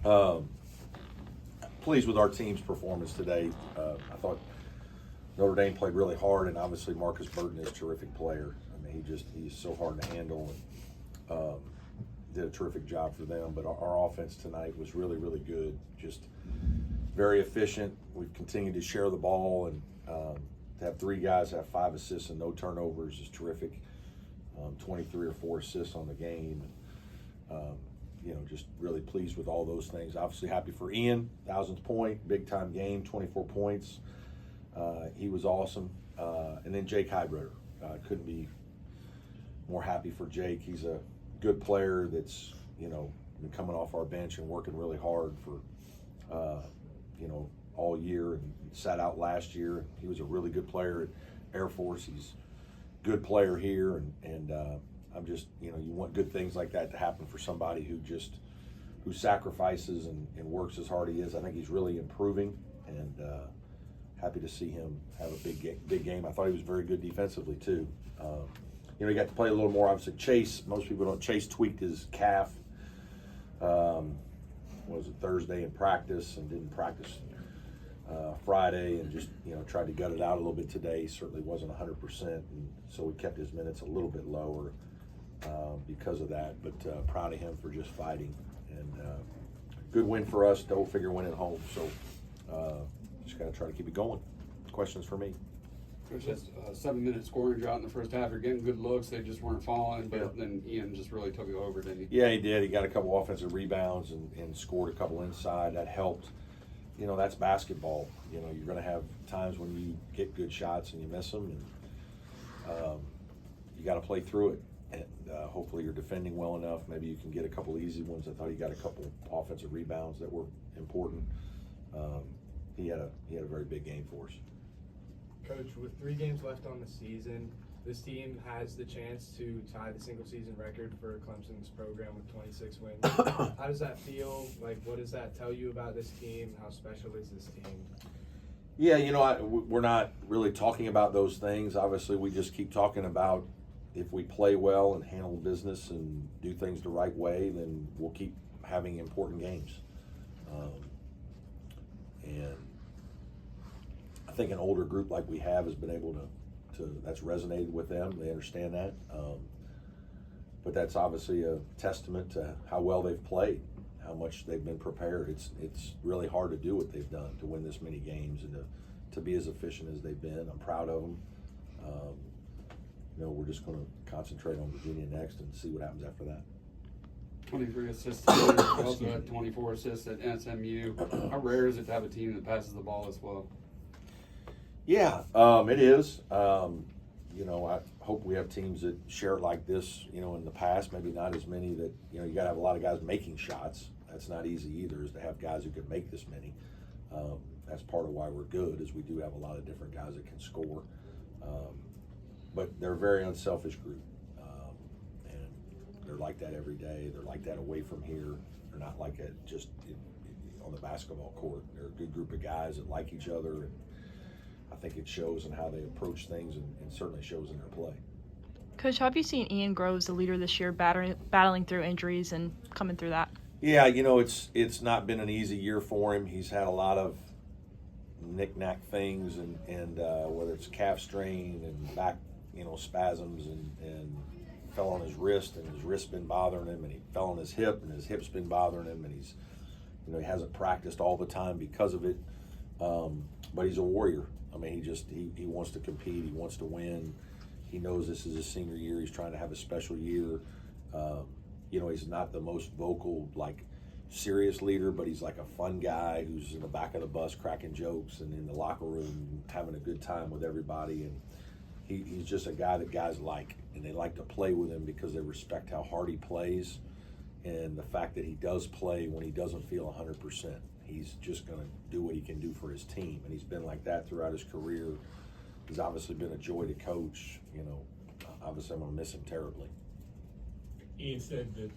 Um, Pleased with our team's performance today. I thought Notre Dame played really hard, and obviously Marcus Burton is a terrific player. I mean, he's so hard to handle, and did a terrific job for them. But our offense tonight was really, really good. Just very efficient. We've continued to share the ball, and to have 3 guys have 5 assists and no turnovers is terrific. 23 or 4 assists on the game. Just really pleased with all those things. Obviously happy for Ian, 1,000th point, big time game, 24 points. He was awesome. And then Jake Heidbreder. Couldn't be more happy for Jake. He's a good player that's, been coming off our bench and working really hard for, all year, and sat out last year. He was a really good player at Air Force. He's a good player here, and I'm just, you want good things like that to happen for somebody who sacrifices and works as hard as he is. I think he's really improving, and happy to see him have a big game. I thought he was very good defensively too. He got to play a little more. Obviously, Chase. Most people don't. Chase tweaked his calf. Was it Thursday in practice, and didn't practice Friday, and just tried to gut it out a little bit today. He certainly wasn't 100%, and so we kept his minutes a little bit lower because of that. But proud of him for just fighting, and good win for us. Double figure win at home. So just got to try to keep it going. Questions for me? It was just a 7-minute scoring drought in the first half. You're getting good looks. They just weren't falling, but then Ian just really took it over, didn't he? Yeah, he did. He got a couple offensive rebounds and scored a couple inside. That helped. That's basketball. You're going to have times when you get good shots and you miss them, and you got to play through it. And hopefully you're defending well enough. Maybe you can get a couple easy ones. I thought he got a couple offensive rebounds that were important. He had a very big game for us. Coach, with 3 games left on the season, this team has the chance to tie the single-season record for Clemson's program with 26 wins. How does that feel? What does that tell you about this team? How special is this team? Yeah, we're not really talking about those things. Obviously, we just keep talking about if we play well and handle business and do things the right way, then we'll keep having important games. And I think an older group like we have has been able to that's resonated with them. They understand that. But that's obviously a testament to how well they've played, how much they've been prepared. It's really hard to do what they've done, to win this many games and to be as efficient as they've been. I'm proud of them. We're just going to concentrate on Virginia next and see what happens after that. 23 assists today. Also had 24 assists at SMU. How rare is it to have a team that passes the ball as well? Yeah, it is. I hope we have teams that share it like this, in the past. Maybe not as many that, you got to have a lot of guys making shots. That's not easy either, is to have guys who can make this many. That's part of why we're good, is we do have a lot of different guys that can score. But they're a very unselfish group. And they're like that every day. They're like that away from here. They're not like it just on the basketball court. They're a good group of guys that like each other, and I think it shows in how they approach things, and certainly shows in their play. Coach, how have you seen Ian grow as a leader this year, battling through injuries and coming through that? Yeah, it's not been an easy year for him. He's had a lot of knick-knack things, and whether it's calf strain and back, spasms, and fell on his wrist, and his wrist's been bothering him, and he fell on his hip, and his hip's been bothering him, and he's, he hasn't practiced all the time because of it. But he's a warrior. I mean, he wants to compete. He wants to win. He knows this is his senior year. He's trying to have a special year. He's not the most vocal, serious leader, but he's like a fun guy who's in the back of the bus cracking jokes and in the locker room having a good time with everybody. And he's just a guy that guys like, and they like to play with him because they respect how hard he plays and the fact that he does play when he doesn't feel 100%. He's just going to do what he can do for his team, and he's been like that throughout his career. He's obviously been a joy to coach. Obviously I'm going to miss him terribly. Ian said that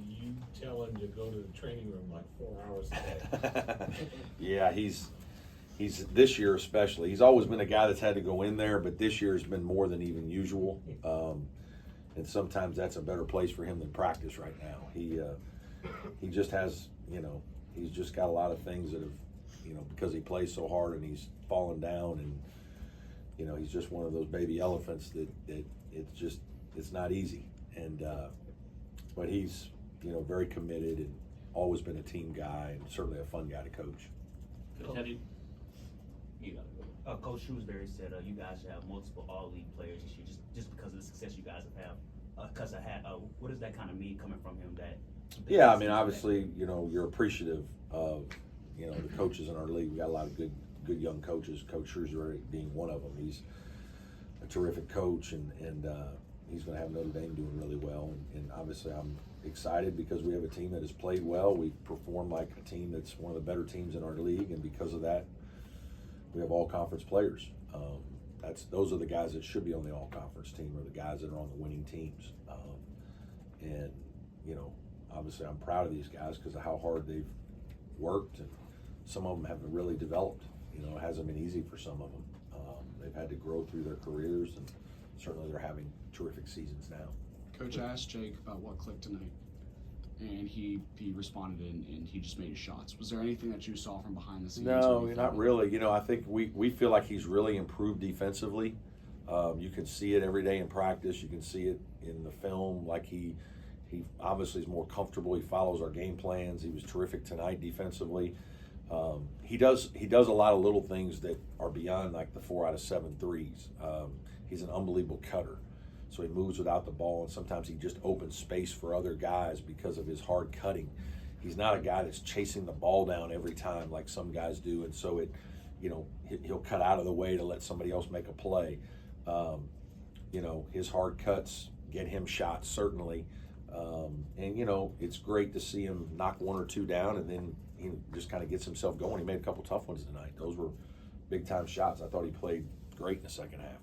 you tell him to go to the training room 4 hours a day. Yeah, he's this year especially. He's always been a guy that's had to go in there, but this year has been more than even usual. And sometimes that's a better place for him than practice right now. He just has, he's just got a lot of things that have, because he plays so hard and he's fallen down, and he's just one of those baby elephants that it's not easy. And but he's very committed and always been a team guy and certainly a fun guy to coach. Coach Shrewsbury said you guys should have multiple all-league players this year, just because of the success you guys have had. What does that kind of mean coming from him? Yeah, I mean, obviously, you're appreciative of the coaches in our league. We got a lot of good young coaches. Coach Shrewsbury being one of them. He's a terrific coach, and he's going to have Notre Dame doing really well. And obviously, I'm excited because we have a team that has played well. We perform like a team that's one of the better teams in our league, and because of that, we have all conference players. Those are the guys that should be on the all conference team, or the guys that are on the winning teams. And obviously, I'm proud of these guys because of how hard they've worked, and some of them haven't really developed. It hasn't been easy for some of them. They've had to grow through their careers, and certainly they're having terrific seasons now. Coach, I asked Jake about what clicked tonight, and he responded and he just made his shots. Was there anything that you saw from behind the scenes? No, not really. I think we feel like he's really improved defensively. You can see it every day in practice. You can see it in the film. Like he obviously is more comfortable. He follows our game plans. He was terrific tonight defensively. He does a lot of little things that are beyond like the 4 out of 7 threes. He's an unbelievable cutter. So he moves without the ball, and sometimes he just opens space for other guys because of his hard cutting. He's not a guy that's chasing the ball down every time like some guys do, and so he'll cut out of the way to let somebody else make a play. His hard cuts get him shots certainly, and it's great to see him knock 1 or 2 down, and then he just kind of gets himself going. He made a couple tough ones tonight. Those were big time shots. I thought he played great in the second half.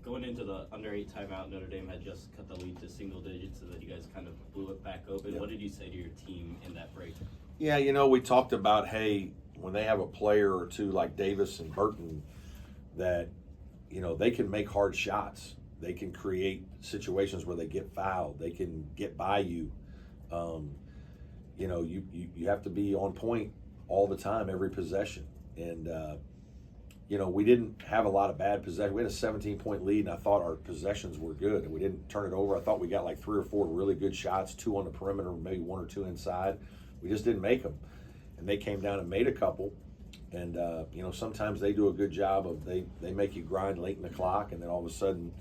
Going into the under 8 timeout, Notre Dame had just cut the lead to single digits, and then you guys kind of blew it back open. Yep. What did you say to your team in that break? Yeah, we talked about, hey, when they have a player or two like Davis and Burton that, they can make hard shots. They can create situations where they get fouled. They can get by you. You have to be on point all the time, every possession. And, we didn't have a lot of bad possession. We had a 17-point lead, and I thought our possessions were good, and we didn't turn it over. I thought we got like 3 or 4 really good shots, 2 on the perimeter, maybe 1 or 2 inside. We just didn't make them. And they came down and made a couple. And, sometimes they do a good job of they make you grind late in the clock, and then all of a sudden,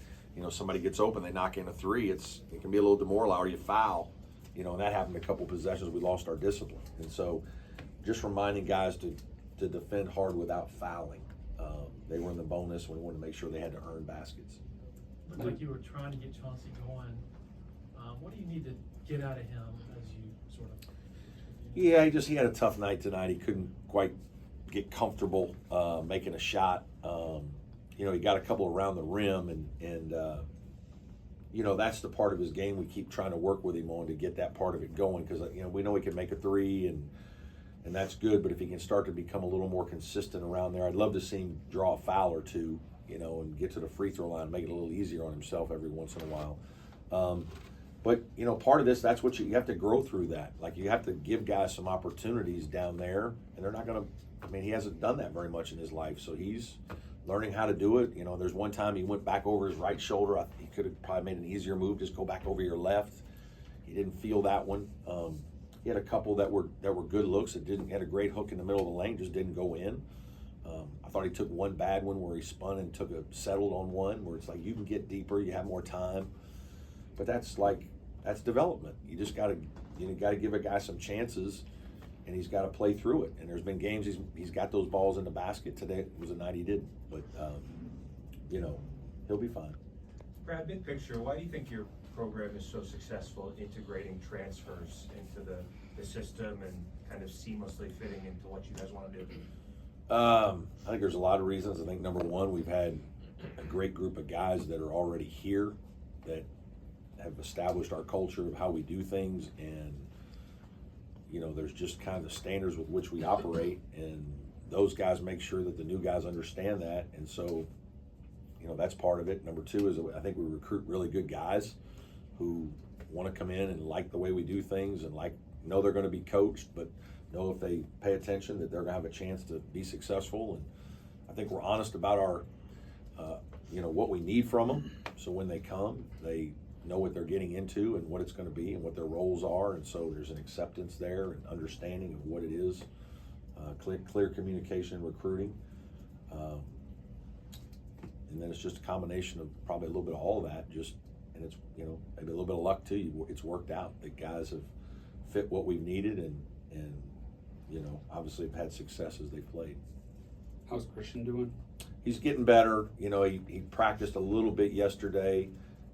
somebody gets open, they knock in a 3. It can be a little demoralizing, or you foul. And that happened a couple possessions. We lost our discipline. And so just reminding guys to defend hard without fouling. They were in the bonus, and we wanted to make sure they had to earn baskets. Looked like you were trying to get Chauncey going. What do you need to get out of him as you sort of? Yeah, he had a tough night tonight. He couldn't quite get comfortable making a shot. He got a couple around the rim, and that's the part of his game we keep trying to work with him on to get that part of it going, because we know he can make a 3 and that's good, but if he can start to become a little more consistent around there, I'd love to see him draw a foul or 2, and get to the free throw line and make it a little easier on himself every once in a while. But part of this, that's what you have to grow through that. Like, you have to give guys some opportunities down there, and they're not going to, he hasn't done that very much in his life, so he's learning how to do it. There's one time he went back over his right shoulder. He could have probably made an easier move, just go back over your left. He didn't feel that one. He had a couple that were good looks. Had a great hook in the middle of the lane, just didn't go in. I thought he took one bad one where he spun and settled on one where it's like you can get deeper, you have more time. But that's development. You just got to give a guy some chances, and he's got to play through it. And there's been games he's got those balls in the basket. Today was a night he didn't, but he'll be fine. Brad, big picture, why do you think your program is so successful integrating transfers into the system and kind of seamlessly fitting into what you guys want to do? I think there's a lot of reasons. I think number one, we've had a great group of guys that are already here that have established our culture of how we do things, and there's just kind of the standards with which we operate, and those guys make sure that the new guys understand that, and so that's part of it. Number two is I think we recruit really good guys who want to come in and like the way we do things and know they're going to be coached, but know if they pay attention that they're going to have a chance to be successful. And I think we're honest about our, what we need from them. So when they come, they know what they're getting into and what it's going to be and what their roles are. And so there's an acceptance there and understanding of what it is, clear communication, recruiting. And then it's just a combination of probably a little bit of all of that, and it's, maybe a little bit of luck too. It's worked out. The guys have fit what we've needed and obviously have had success as they've played. How's Christian doing? He's getting better. He practiced a little bit yesterday.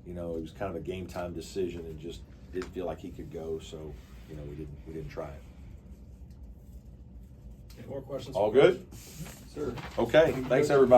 It was kind of a game time decision and just didn't feel like he could go, so we didn't try it. Any more questions? All good? Sir. Okay, thanks everybody.